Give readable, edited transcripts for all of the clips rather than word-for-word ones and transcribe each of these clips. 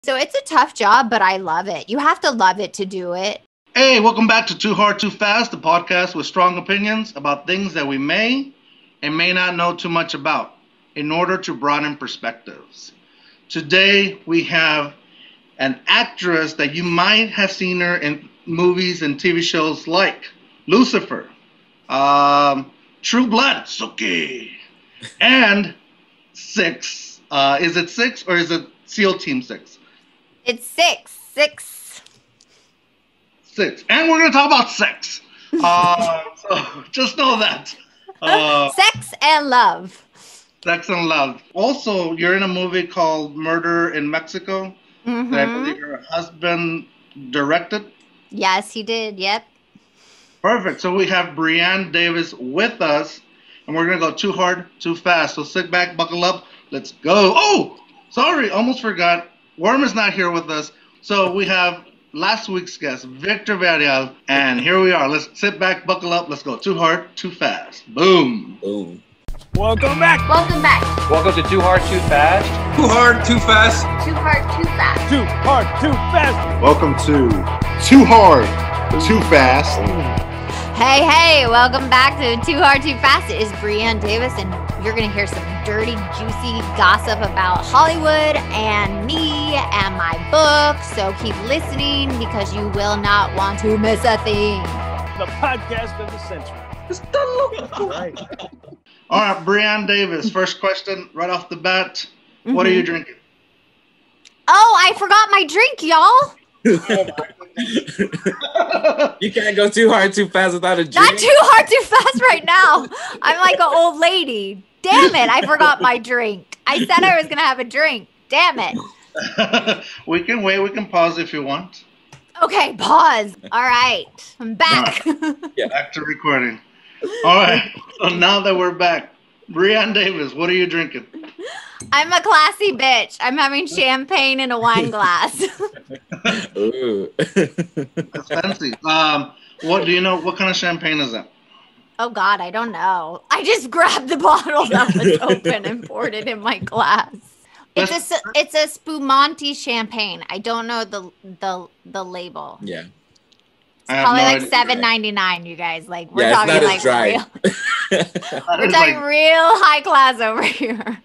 So it's a tough job, but I love it. You have to love it to do it. Hey, welcome back to Too Hard, Too Fast, the podcast with strong opinions about things that we may and may not know too much about in order to broaden perspectives. Today, we have an actress that you might have seen her in movies and TV shows like Lucifer, True Blood, Suki, and Six. Is it Six or is it SEAL Team 6? It's six. And we're going to talk about sex. So just know that. Sex and love. Sex and love. Also, you're in a movie called Murder in Mexico that I believe your husband directed. Yes, he did. Yep. Perfect. So we have Brianne Davis with us, and we're going to go too hard, too fast. So sit back, buckle up. Let's go. Oh, sorry. Almost forgot. Worm is not here with us. So we have last week's guest, Victor Varial, and here we are. Let's sit back, buckle up. Let's go too hard, too fast. Boom. Boom. Welcome back. Welcome back. Welcome to Too Hard, Too Fast. Too hard, too fast. Too hard, too fast. Too hard, too fast. Welcome to Too Hard, Too Fast. Hey, welcome back to Too Hard, Too Fast. It is Brianne Davis, and you're going to hear some dirty, juicy gossip about Hollywood and me and my book. So keep listening because you will not want to miss a thing. The podcast of the century. All right, Brianne Davis, first question right off the bat. What are you drinking? Oh, I forgot my drink, y'all. You can't go too hard, too fast without a drink. Not too hard, too fast right now. I'm like an old lady. Damn it, I forgot my drink. I said I was going to have a drink. Damn it. We can wait. We can pause if you want. Okay, pause. All right, I'm back. Yeah. Back to recording. All right. So now that we're back, Brianne Davis, what are you drinking? I'm a classy bitch. I'm having champagne in a wine glass. Ooh. That's fancy. What do you know? What kind of champagne is that? Oh, God, I don't know. I just grabbed the bottle that was open and poured it in my glass. It's a Spumante champagne. I don't know the label. Yeah. It's probably like $7.99, you guys. Like we're Yeah, talking it's not like as dry. we're talking real high class over here.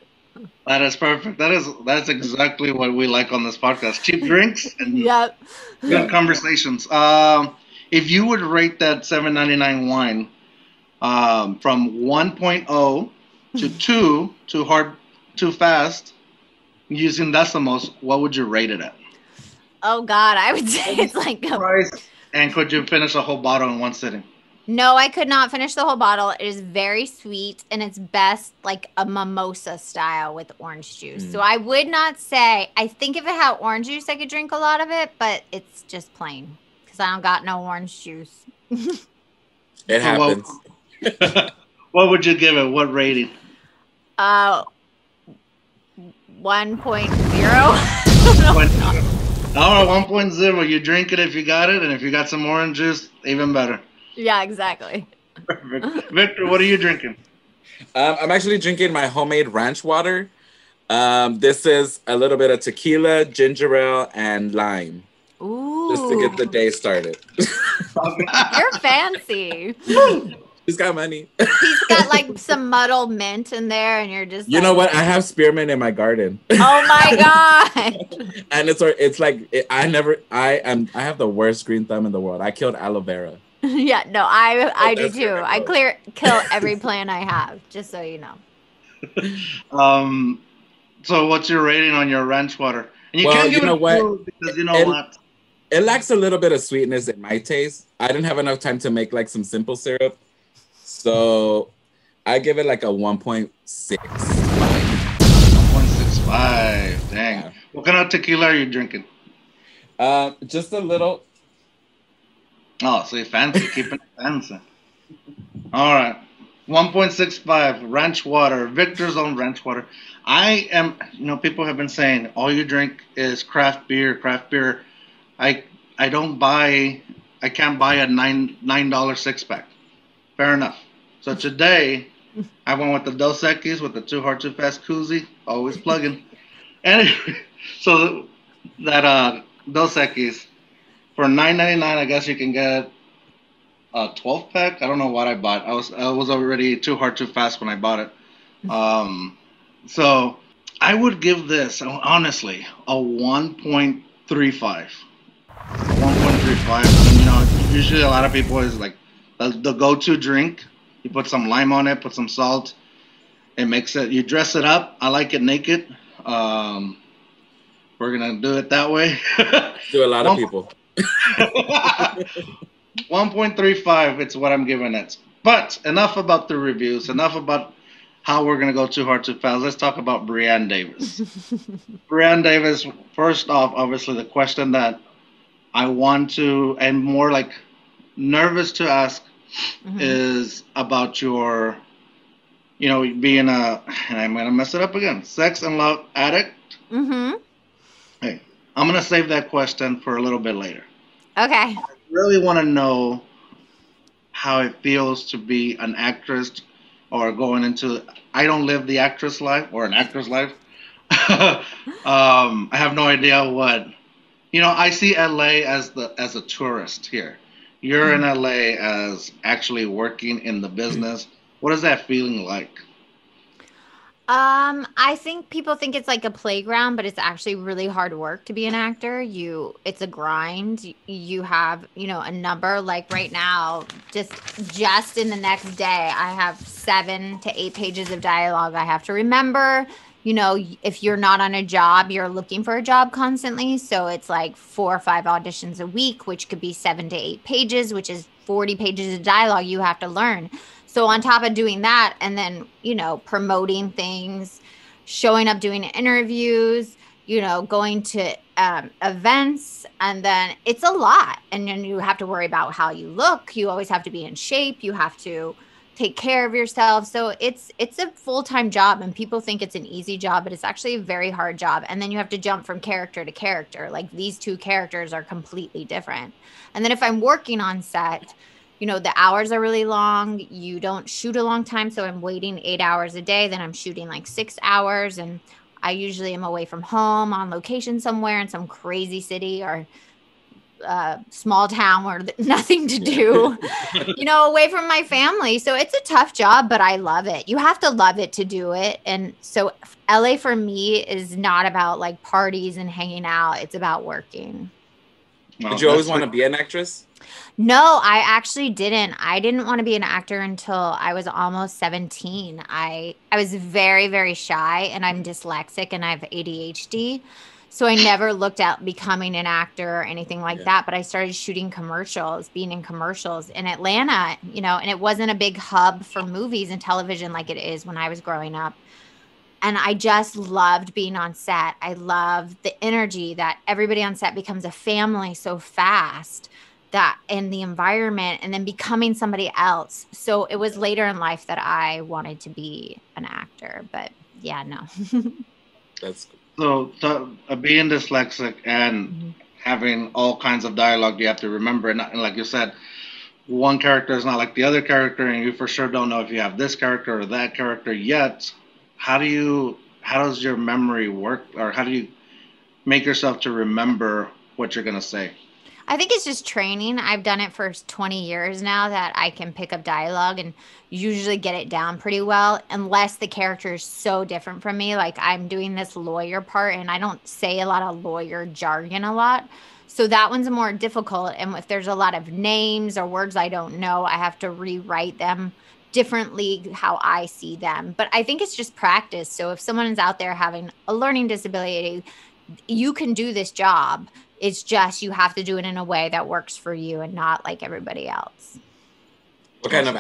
That is perfect. That's exactly what we like on this podcast. Cheap drinks and Yep. good conversations. If you would rate that $7.99 wine from 1.0 to 2, too hard, too fast, using decimals, what would you rate it at? Oh God, I would say it's like Price. And could you finish a whole bottle in one sitting? No, I could not finish the whole bottle. It is very sweet, and it's best like a mimosa style with orange juice. So I would not say, I think if it had orange juice, I could drink a lot of it, but it's just plain because I don't got no orange juice. It happens. What would you give it? What rating? 1.0. All right, 1.0. You drink it if you got it, and if you got some orange juice, even better. Yeah, exactly. Perfect. Victor, what are you drinking? I'm actually drinking my homemade ranch water. This is a little bit of tequila, ginger ale, and lime. Ooh. Just to get the day started. You're fancy. He's got money. He's got like some muddled mint in there, and you're just. You know what? I have spearmint in my garden. Oh my God! And it's like I have the worst green thumb in the world. I killed aloe vera. Yeah, no, I do too. I kill every plant I have, just so you know. So what's your rating on your ranch water? And Well, can't give you know it what? 2 because you know what? It lacks a little bit of sweetness in my taste. I didn't have enough time to make like some simple syrup. So I give it like a 1.6. 1.65. Dang. Yeah. What kind of tequila are you drinking? Just a little. Oh, so you're fancy. Keeping it fancy. All right. 1.65 ranch water. Victor's own ranch water. I am, people have been saying all you drink is craft beer. I can't buy a $9 six pack. Fair enough. So today, I went with the Dos Equis with the Too Hard, Too Fast koozie. Always plugging. Anyway, so that Dos Equis for $9.99. I guess you can get a 12 pack. I don't know what I bought. I was already too hard too fast when I bought it. So I would give this honestly a 1.35. 1.35. And, usually a lot of people is like the go-to drink. You put some lime on it, put some salt. It makes it. You dress it up. I like it naked. We're gonna do it that way. Do a lot of people. 1.35. It's what I'm giving it. But enough about the reviews. Enough about how we're gonna go too hard too fast. Let's talk about Brianne Davis. Brianne Davis. First off, obviously the question that I want to and more like nervous to ask is about your, being and I'm gonna mess it up again, sex and love addict. Hey, I'm gonna save that question for a little bit later. Okay. I really want to know how it feels to be an actress or going into. I don't live the actress life or an actor's life. I have no idea what. I see LA as a tourist here. You're in LA as actually working in the business. What is that feeling like? I think people think it's like a playground, but it's actually really hard work to be an actor. It's a grind. You have, a number like right now, just in the next day, I have 7 to 8 pages of dialogue I have to remember. If you're not on a job, you're looking for a job constantly. So it's like 4 or 5 auditions a week, which could be 7 to 8 pages, which is 40 pages of dialogue you have to learn. So on top of doing that and then, promoting things, showing up, doing interviews, going to events, and then it's a lot. And then you have to worry about how you look. You always have to be in shape. You have to take care of yourself. So it's a full-time job, and people think it's an easy job, but it's actually a very hard job. And then you have to jump from character to character. Like these 2 characters are completely different. And then if I'm working on set, the hours are really long. You don't shoot a long time. So I'm waiting 8 hours a day. Then I'm shooting like 6 hours. And I usually am away from home on location somewhere in some crazy city or small town where nothing to do, away from my family. So it's a tough job, but I love it. You have to love it to do it. And so LA for me is not about like parties and hanging out. It's about working. Did you always want to be an actress? No, I actually didn't. I didn't want to be an actor until I was almost 17. I was very, very shy, and I'm dyslexic and I have ADHD. So I never looked at becoming an actor or anything like that. But I started shooting commercials, being in commercials in Atlanta, and it wasn't a big hub for movies and television like it is when I was growing up. And I just loved being on set. I loved the energy that everybody on set becomes a family so fast, that in the environment, and then becoming somebody else. So it was later in life that I wanted to be an actor, but yeah, no. That's cool. So being dyslexic and having all kinds of dialogue you have to remember, and like you said, one character is not like the other character, and you for sure don't know if you have this character or that character yet. How does your memory work, or how do you make yourself to remember what you're gonna say? I think it's just training. I've done it for 20 years now that I can pick up dialogue and usually get it down pretty well, unless the character is so different from me. Like I'm doing this lawyer part and I don't say a lot of lawyer jargon a lot. So that one's more difficult. And if there's a lot of names or words I don't know, I have to rewrite them differently how I see them. But I think it's just practice. So if someone is out there having a learning disability, you can do this job. It's just you have to do it in a way that works for you and not like everybody else. What kind of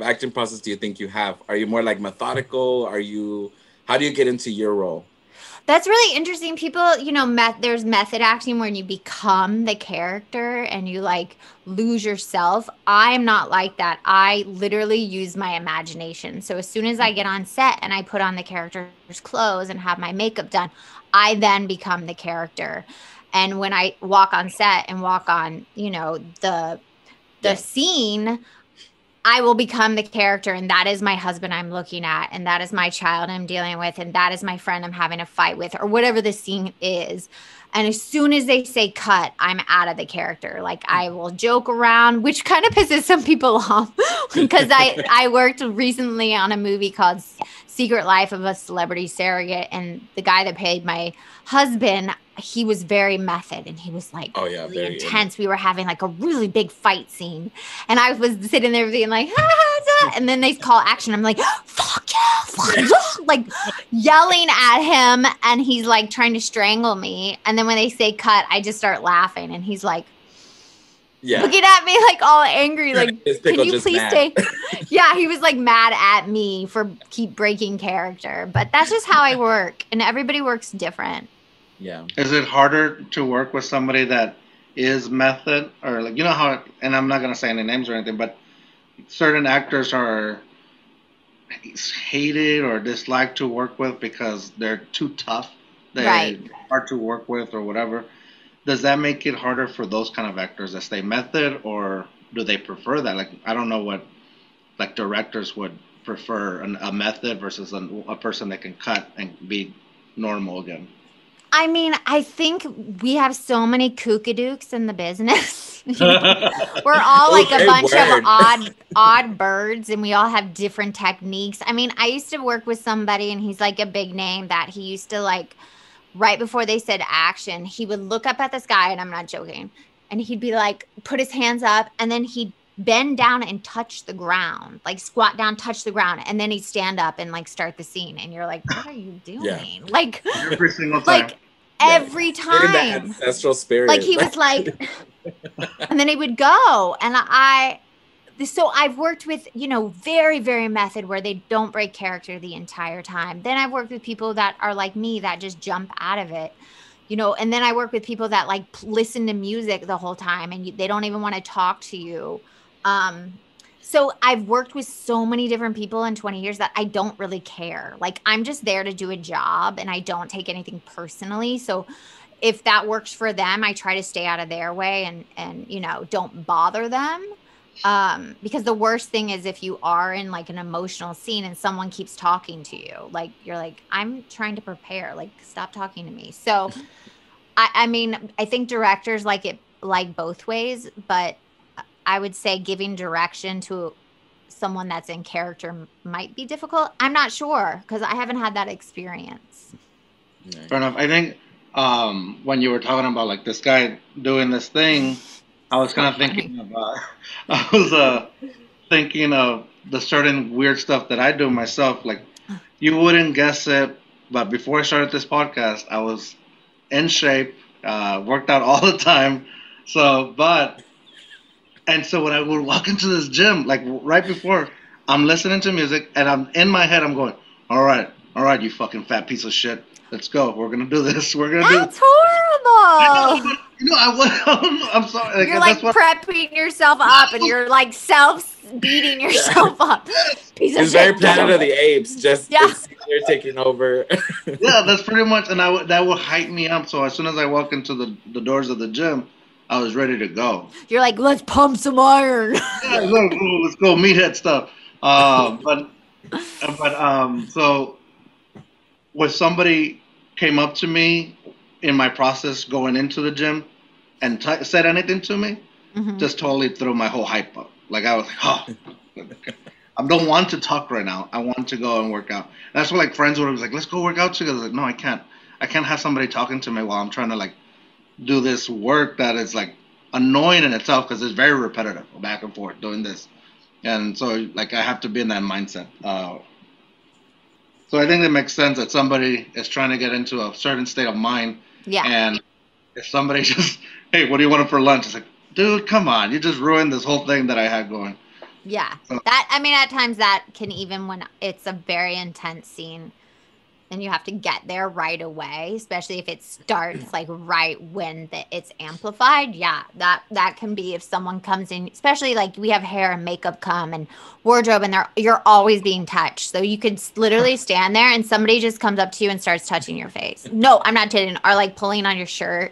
acting process do you think you have? Are you more like methodical? How do you get into your role? That's really interesting. People, there's method acting where you become the character and you like lose yourself. I'm not like that. I literally use my imagination. So as soon as I get on set and I put on the character's clothes and have my makeup done, I then become the character. And when I walk on set and walk on, the scene, I will become the character, and that is my husband I'm looking at, and that is my child I'm dealing with, and that is my friend I'm having a fight with, or whatever the scene is. And as soon as they say cut, I'm out of the character. Like, I will joke around, which kind of pisses some people off because I worked recently on a movie called Secret Life of a Celebrity Surrogate, and the guy that played my husband, he was very method, and he was like really intense. We were having like a really big fight scene, and I was sitting there being like, and then they call action. I'm like, fuck yeah, like yelling at him, and he's like trying to strangle me. And then when they say cut, I just start laughing, and he's like, looking at me like all angry, like, can you please stay? Yeah, he was like mad at me for keep breaking character, but that's just how I work, and everybody works different. Yeah. Is it harder to work with somebody that is method, or like, you know how, and I'm not gonna say any names or anything, but certain actors are hated or disliked to work with because they're too tough, they're hard to work with or whatever. Does that make it harder for those kind of actors that stay method, or do they prefer that? Like, I don't know what like directors would prefer, a method versus a person that can cut and be normal again. I mean, I think we have so many kookadooks in the business. We're all like a bunch of odd birds, and we all have different techniques. I mean, I used to work with somebody, and he's like a big name that he used to like, right before they said action, he would look up at the sky, and I'm not joking, and he'd be like, put his hands up, and then he'd bend down and touch the ground, like squat down, touch the ground, and then he'd stand up and like start the scene, and you're like, what are you doing? Yeah. Like every single time. Like every time. That ancestral spirit. Like he was like, and then he would go, and so I've worked with, you know, very, very method where they don't break character the entire time. Then I've worked with people that are like me that just jump out of it. You know, and then I work with people that like listen to music the whole time, and they don't even want to talk to you. So I've worked with so many different people in 20 years that I don't really care. Like, I'm just there to do a job, and I don't take anything personally. So if that works for them, I try to stay out of their way and you know, don't bother them. Because the worst thing is if you are in like an emotional scene and someone keeps talking to you, like you're like, I'm trying to prepare, like stop talking to me. So I mean, I think directors like it like both ways, but I would say giving direction to someone that's in character might be difficult. I'm not sure because I haven't had that experience. Fair enough. I think when you were talking about like this guy doing this thing, I was kind of thinking thinking of the certain weird stuff that I do myself. Like, you wouldn't guess it, but before I started this podcast, I was in shape, worked out all the time. So when I would walk into this gym, like right before, I'm listening to music, and I'm in my head, I'm going, all right, you fucking fat piece of shit. Let's go. We're going to do this. That's horrible. You know, I'm sorry. Like, you're like prepping yourself up, and you're like beating yourself up. It's very Planet of the Apes. Just you're taking over. Yeah, that's pretty much. And that will hype me up. So as soon as I walk into the doors of the gym, I was ready to go. You're like, let's pump some iron. Yeah, let's go meathead stuff. So when somebody came up to me in my process going into the gym and said anything to me, just totally threw my whole hype up. Like, I was like, oh, I don't want to talk right now. I want to go and work out. And that's what like friends would be like, let's go work out together. Like, no, I can't. I can't have somebody talking to me while I'm trying to like do this work that is like annoying in itself because it's very repetitive, back and forth doing this. And so like I have to be in that mindset. So I think it makes sense that somebody is trying to get into a certain state of mind. Yeah. And if somebody just, hey, what do you want for lunch? It's like, dude, come on. You just ruined this whole thing that I had going. Yeah. At times that can, even when it's a very intense scene and you have to get there right away, especially if it starts like right when it's amplified. Yeah, that can be if someone comes in, especially like we have hair and makeup come and wardrobe, and you're always being touched. So you could literally stand there and somebody just comes up to you and starts touching your face. No, I'm not kidding. Or like pulling on your shirt,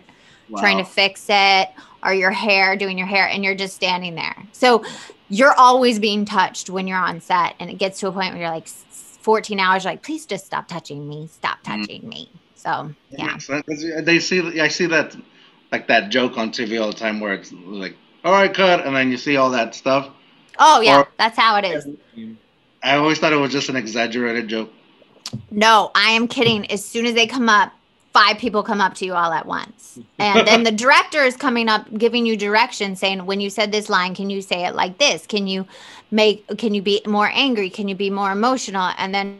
trying to fix it, or your hair, doing your hair, and you're just standing there. So you're always being touched when you're on set, and it gets to a point where you're like 14 hours, you're like, please just stop touching me. Stop touching me. So yeah. I see that like that joke on TV all the time where it's like, all right, cut, and then you see all that stuff. Oh yeah, Or- that's how it is. I always thought it was just an exaggerated joke. No, I am kidding. As soon as they come up, 5 people come up to you all at once. And then the director is coming up, giving you direction, saying, when you said this line, can you say it like this? Can you be more angry? Can you be more emotional? And then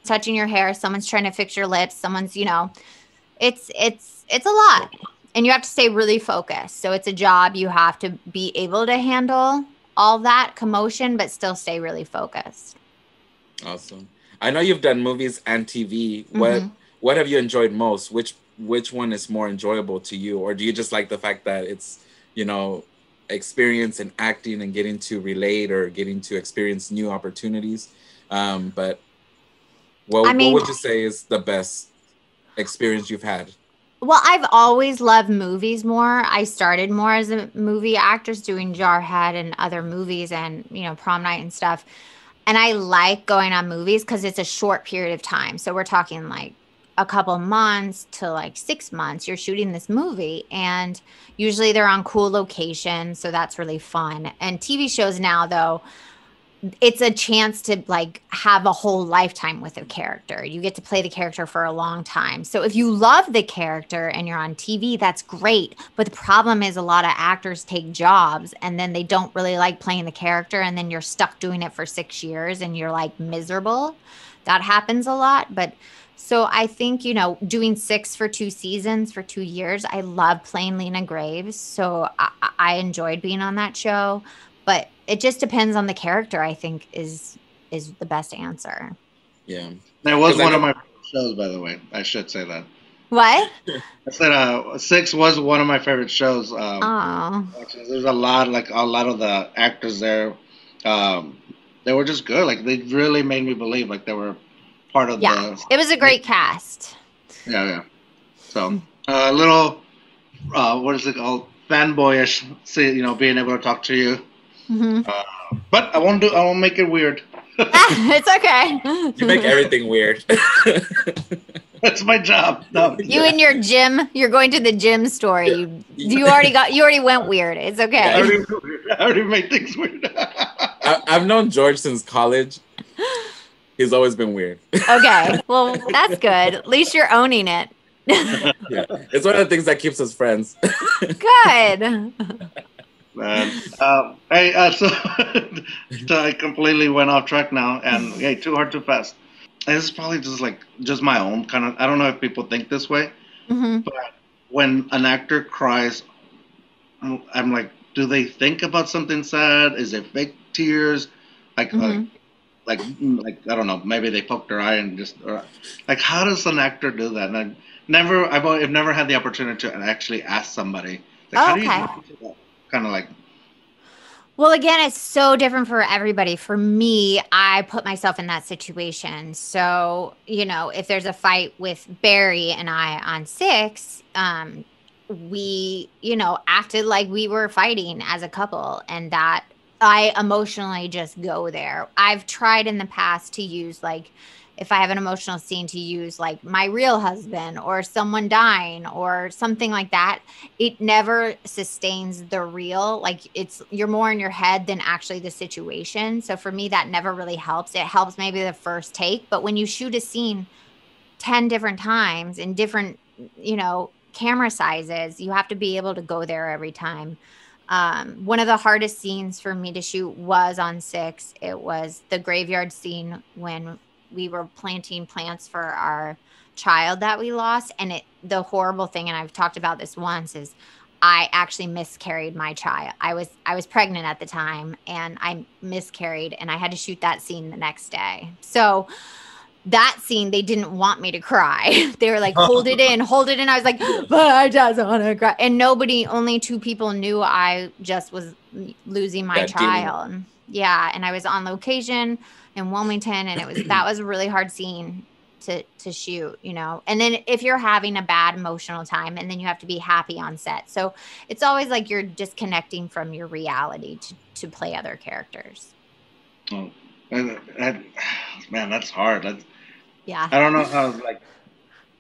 touching your hair, someone's trying to fix your lips, someone's, it's a lot. And you have to stay really focused. So it's a job. You have to be able to handle all that commotion, but still stay really focused. Awesome. I know you've done movies and TV. What have you enjoyed most? Which one is more enjoyable to you? Or do you just like the fact that it's, experience in acting and getting to relate or getting to experience new opportunities? But what would you say is the best experience you've had? Well, I've always loved movies more. I started more as a movie actress doing Jarhead and other movies and, prom night and stuff. And I like going on movies because it's a short period of time. So we're talking like a couple months to like 6 months. You're shooting this movie, and usually they're on cool locations. So that's really fun. And TV shows now, though, it's a chance to like have a whole lifetime with a character. You get to play the character for a long time. So if you love the character and you're on TV, that's great. But the problem is a lot of actors take jobs and then they don't really like playing the character, and then you're stuck doing it for 6 years and you're like miserable. That happens a lot. But so I think, doing 6 for 2 seasons for 2 years, I love playing Lena Graves. So I enjoyed being on that show. But it just depends on the character, I think, is the best answer. Yeah. That was one of my shows, by the way. I should say that. What? I said 6 was one of my favorite shows. Oh. There's a lot of the actors there. They were just good. Like, they really made me believe like they were part of the... It was a great cast. Yeah. So, a little, what is it called? Fanboyish, being able to talk to you. Mm-hmm. But I won't make it weird. It's okay. You make everything weird. That's my job. No. You in your gym, you're going to the gym story. You already went weird. It's okay. I already made things weird. I've known George since college. He's always been weird. Okay. Well, that's good. At least you're owning it. Yeah. It's one of the things that keeps us friends. Good. Man. Hey, so I completely went off track now, and hey, Too Hard, Too Fast. And this is probably just my own kind of, I don't know if people think this way, but when an actor cries, I'm like, do they think about something sad? Is it fake tears? Like I don't know, maybe they poked their eye and just, like, how does an actor do that? And I've never had the opportunity to actually ask somebody, like, how do you do that? Kind of like. Well, again, it's so different for everybody. For me, I put myself in that situation. So, if there's a fight with Barry and I on 6, we, acted like we were fighting as a couple, and that I emotionally just go there. I've tried in the past to use, like, if I have an emotional scene, to use like my real husband or someone dying or something like that. It never sustains the real, like you're more in your head than actually the situation. So for me, that never really helps. It helps maybe the first take, but when you shoot a scene 10 different times in different, camera sizes, you have to be able to go there every time. One of the hardest scenes for me to shoot was on 6. It was the graveyard scene when we were planting plants for our child that we lost. And the horrible thing, and I've talked about this once, is I actually miscarried my child. I was pregnant at the time, and I miscarried, and I had to shoot that scene the next day. So that scene, they didn't want me to cry. They were like, hold it in. I was like, but I just want to cry. And only 2 people knew I just was losing my child. Yeah. And I was on location in Wilmington, and that was a really hard scene to shoot, you know. And then if you're having a bad emotional time, and then you have to be happy on set. So it's always like you're disconnecting from your reality to play other characters. Oh, man, that's hard. Yeah. I don't know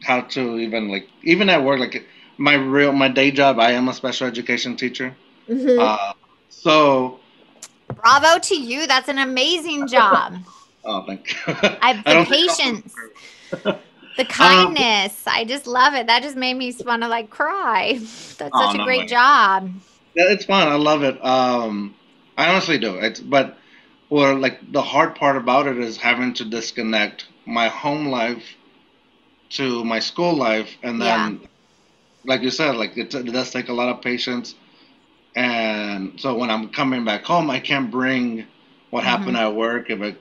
how to even at work, like my day job, I am a special education teacher. So Bravo to you. That's an amazing job. oh, thank you. I have the patience, the kindness. I just love it. That just made me want to like cry. That's such a great job. Yeah, it's fun. I love it. I honestly do. But like the hard part about it is having to disconnect my home life to my school life, and then, like you said, like it does take a lot of patience. And so when I'm coming back home, I can't bring what happened at work. If a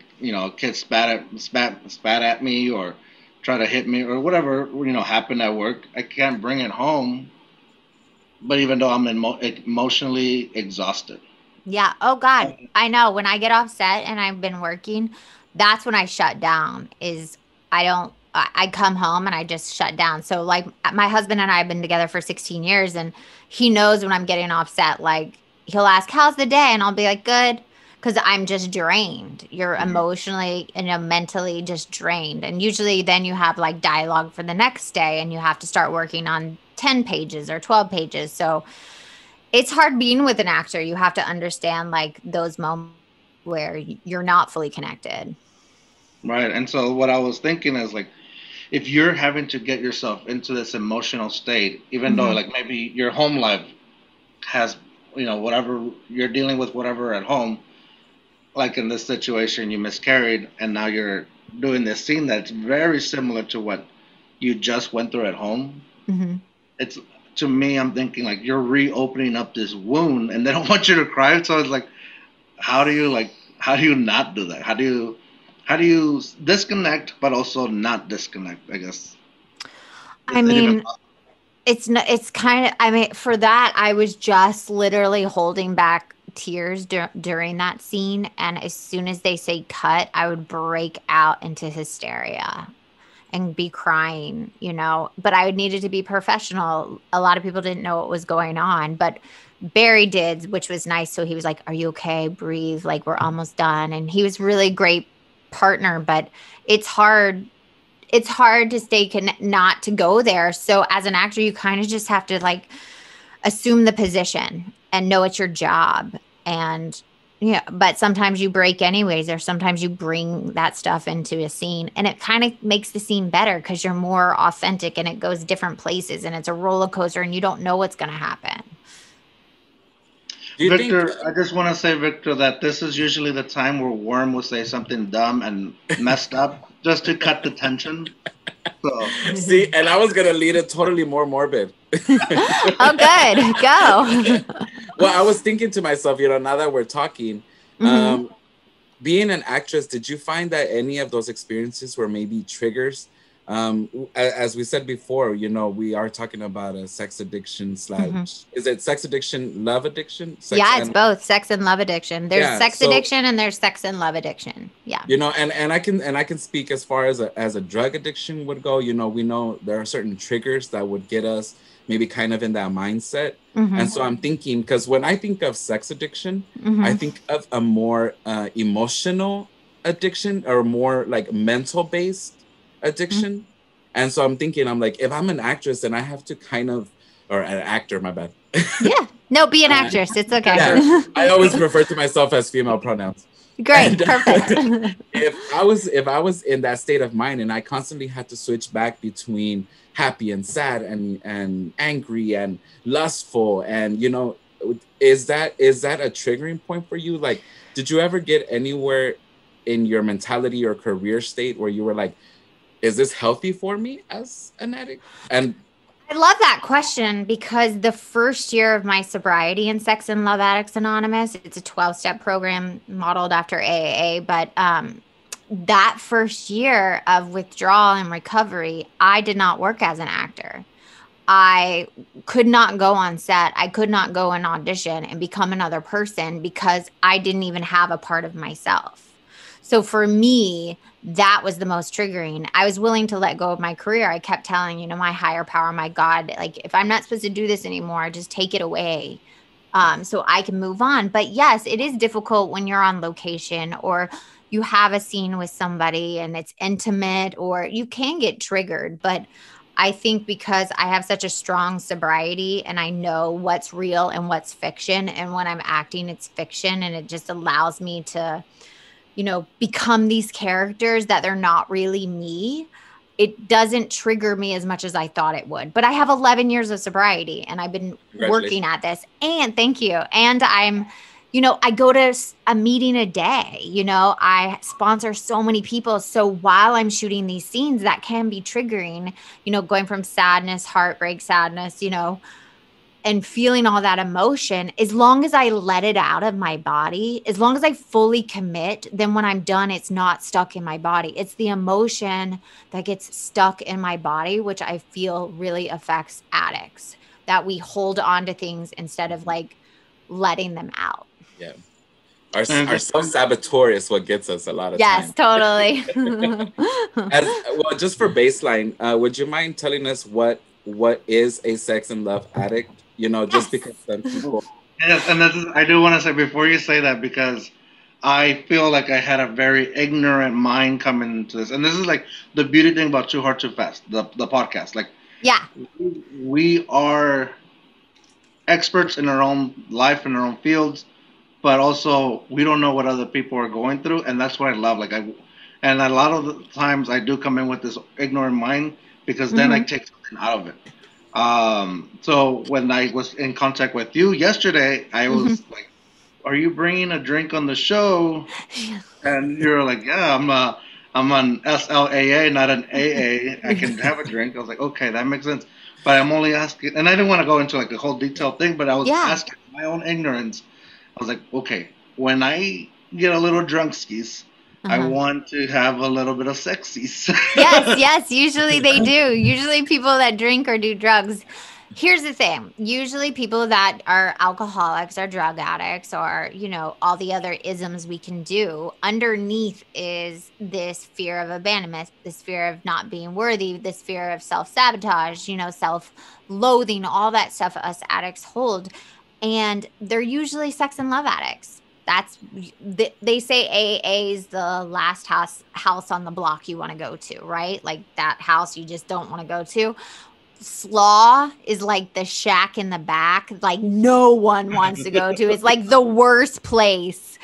kid spat at me or try to hit me or whatever happened at work, I can't bring it home. But even though I'm emotionally exhausted. Yeah. Oh God, I know. When I get off set and I've been working, that's when I shut down. I come home and I just shut down. So like my husband and I have been together for 16 years, and he knows when I'm getting off set. Like he'll ask, "How's the day?" And I'll be like, "Good." Because I'm just drained. You're emotionally and mentally just drained. And usually then you have like dialogue for the next day, and you have to start working on 10 pages or 12 pages. So it's hard being with an actor. You have to understand like those moments where you're not fully connected. Right. And so what I was thinking is like, if you're having to get yourself into this emotional state, even though like maybe your home life has, whatever you're dealing with, whatever at home, like in this situation, you miscarried, and now you're doing this scene that's very similar to what you just went through at home. It's, to me, I'm thinking like you're reopening up this wound, and they don't want you to cry. So it's like, how do you not do that? How do you disconnect, but also not disconnect, I guess? It's kind of, for that, I was just literally holding back tears during that scene. And as soon as they say cut, I would break out into hysteria and be crying, but I needed to be professional. A lot of people didn't know what was going on, but Barry did, which was nice. So he was like, "Are you okay? Breathe. Like, we're almost done." And he was really great partner, but it's hard to stay not to go there. So as an actor, you kind of just have to like assume the position and know it's your job. And but sometimes you break anyways, or sometimes you bring that stuff into a scene, and it kind of makes the scene better because you're more authentic and it goes different places, and it's a roller coaster and you don't know what's going to happen. Victor, I just want to say, Victor, that this is usually the time where Worm will say something dumb and messed up just to cut the tension. So. See, and I was going to lead it totally more morbid. Oh, good. Go. Well, I was thinking to myself, now that we're talking, being an actress, did you find that any of those experiences were maybe triggers? As we said before, we are talking about a sex addiction / is it sex addiction, love addiction? It's both sex and love addiction. There's sex addiction and there's sex and love addiction. Yeah. And I can speak as far as a drug addiction would go. We know there are certain triggers that would get us maybe kind of in that mindset. And so I'm thinking, because when I think of sex addiction, I think of a more emotional addiction, or more like mental based addiction. And so I'm thinking, I'm like, if I'm an actress and I have to or an actor, my bad. Yeah. No, be an actress. It's okay. Yeah, I always refer to myself as female pronouns. Great. Perfect. If I was in that state of mind and I constantly had to switch back between happy and sad and angry and lustful, and is that a triggering point for you? Like, did you ever get anywhere in your mentality or career state where you were like, is this healthy for me as an addict? And I love that question, because the first year of my sobriety in Sex and Love Addicts Anonymous, it's a 12-step program modeled after AAA, but that first year of withdrawal and recovery, I did not work as an actor. I could not go on set. I could not go and audition and become another person because I didn't even have a part of myself. So for me, that was the most triggering. I was willing to let go of my career. I kept telling, my higher power, my God, like, if I'm not supposed to do this anymore, just take it away. So I can move on. But yes, it is difficult when you're on location or you have a scene with somebody and it's intimate, or you can get triggered. But I think because I have such a strong sobriety and I know what's real and what's fiction, and when I'm acting, it's fiction, and it just allows me to, become these characters that they're not really me. It doesn't trigger me as much as I thought it would. But I have 11 years of sobriety and I've been working at this. And thank you. And I'm, I go to a meeting a day, I sponsor so many people. So while I'm shooting these scenes that can be triggering, going from sadness, heartbreak, sadness, and feeling all that emotion, as long as I let it out of my body, as long as I fully commit, then when I'm done, it's not stuck in my body. It's the emotion that gets stuck in my body, which I feel really affects addicts, that we hold on to things instead of like letting them out. Yeah. Our self-saboteur is what gets us a lot of times. Yes, totally. Just for baseline, would you mind telling us what is a sex and love addict? Just because some people. Yes, and I do want to say before you say that, because I feel like I had a very ignorant mind coming into this, and this is like the beauty thing about Too Hard Too Fast, the podcast. Like, yeah, we are experts in our own life, in our own fields, but also we don't know what other people are going through, and that's what I love. And a lot of the times I do come in with this ignorant mind, because then I take something out of it. So when I was in contact with you yesterday, I was like, "Are you bringing a drink on the show?" And you're like, "Yeah, I'm on SLAA, not an AA. I can have a drink." I was like, "Okay, that makes sense." But I'm only asking, and I didn't want to go into like a whole detailed thing, but I was asking my own ignorance. I was like, "Okay, when I get a little drunk skis, I want to have a little bit of sexies." Yes. Usually they do. Usually people that drink or do drugs. Here's the thing. Usually people that are alcoholics or drug addicts or, all the other isms we can do, underneath is this fear of abandonment, this fear of not being worthy, this fear of self-sabotage, self-loathing, all that stuff us addicts hold. And they're usually sex and love addicts. They say AA is the last house on the block you want to go to, right? Like that house you just don't want to go to. Slaw is like the shack in the back, like no one wants to go to. It's like the worst place.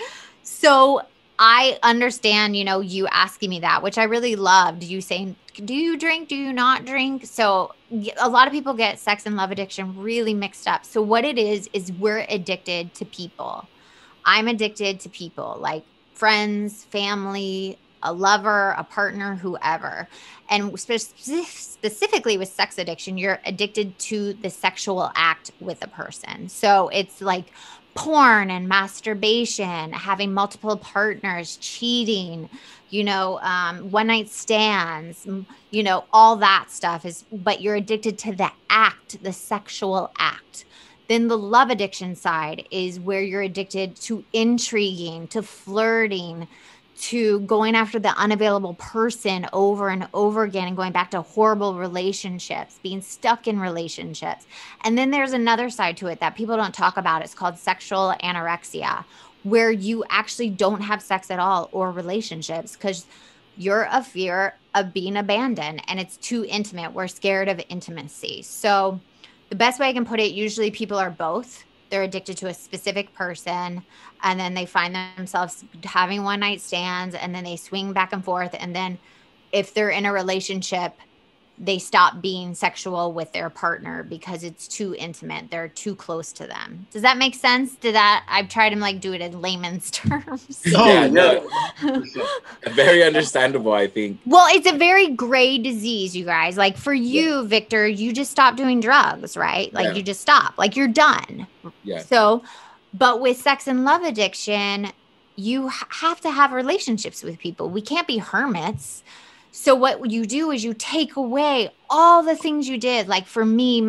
So I understand, you asking me that, which I really loved. You saying, do you drink? Do you not drink? So a lot of people get sex and love addiction really mixed up. So what it is we're addicted to people. I'm addicted to people, like friends, family, a lover, a partner, whoever. And specifically with sex addiction, you're addicted to the sexual act with a person. So it's like porn and masturbation, having multiple partners, cheating, one night stands, all that stuff but you're addicted to the act, the sexual act. Then the love addiction side is where you're addicted to intriguing, to flirting, to going after the unavailable person over and over again and going back to horrible relationships, being stuck in relationships. And then there's another side to it that people don't talk about. It's called sexual anorexia, where you actually don't have sex at all or relationships because you're a fear of being abandoned and it's too intimate. We're scared of intimacy. So the best way I can put it, usually people are both. They're addicted to a specific person, and then they find themselves having one night stands, and then they swing back and forth. And then if they're in a relationship, they stop being sexual with their partner because it's too intimate. They're too close to them. Does that make sense? I've tried to do it in layman's terms. No. Very understandable, I think. Well, it's a very gray disease, you guys. Like for you, Victor, you just stopped doing drugs, right? Like you just stop. Like you're done. Yeah. So, but with sex and love addiction, you have to have relationships with people. We can't be hermits. So what you do is you take away all the things you did. Like for me,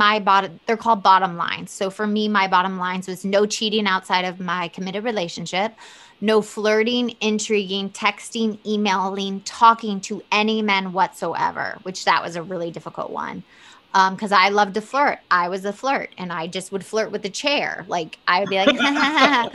they're called bottom lines. So for me, my bottom lines was no cheating outside of my committed relationship, no flirting, intriguing, texting, emailing, talking to any men whatsoever, which that was a really difficult one. Because I love to flirt. I was a flirt and I just would flirt with the chair. Like I would be like,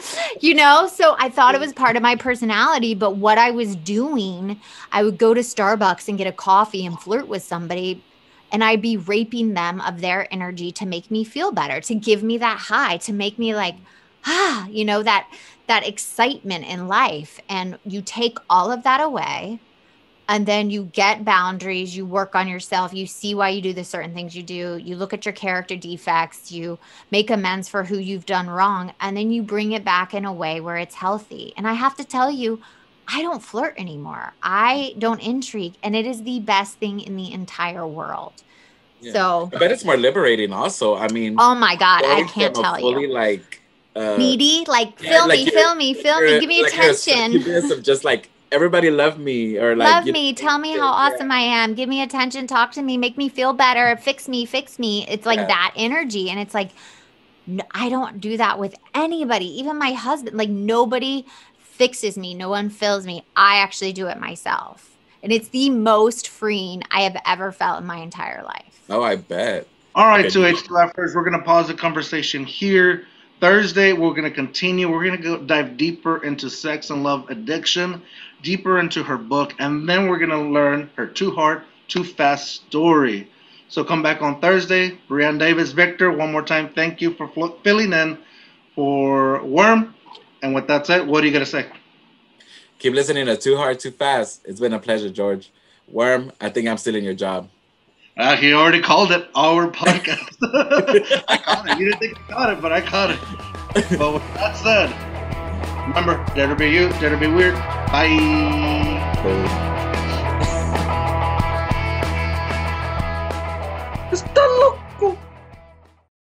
so I thought it was part of my personality. But what I was doing, I would go to Starbucks and get a coffee and flirt with somebody. And I'd be raping them of their energy to make me feel better, to give me that high, to make me like, that excitement in life. And you take all of that away. And then you get boundaries, you work on yourself, you see why you do the certain things you do, you look at your character defects, you make amends for who you've done wrong, and then you bring it back in a way where it's healthy. And I have to tell you, I don't flirt anymore. I don't intrigue, and it is the best thing in the entire world. Yeah. So I bet it's more liberating also. I mean, oh my God, I can't tell you. Like needy, like fill me, give me attention. Of just like, everybody love me, or like love me, tell me how awesome I am, give me attention, talk to me, make me feel better, fix me. It's like that energy. And it's like, I don't do that with anybody, even my husband. Like nobody fixes me, no one fills me. I actually do it myself. And it's the most freeing I have ever felt in my entire life. Oh, I bet. All right, so H2Fers, we're going to pause the conversation here. Thursday, we're going to continue. We're going to dive deeper into sex and love addiction, deeper into her book, and then we're going to learn her Too Hard, Too Fast story. So come back on Thursday. Brianne Davis, Victor, one more time, thank you for filling in for Worm. And with that said, what are you going to say? Keep listening to Too Hard, Too Fast. It's been a pleasure, George. Worm, I think I'm stealing your job. He already called it our podcast. I caught it. You didn't think I caught it, but I caught it. But with that said, remember, dare to be you, dare to be weird. Bye.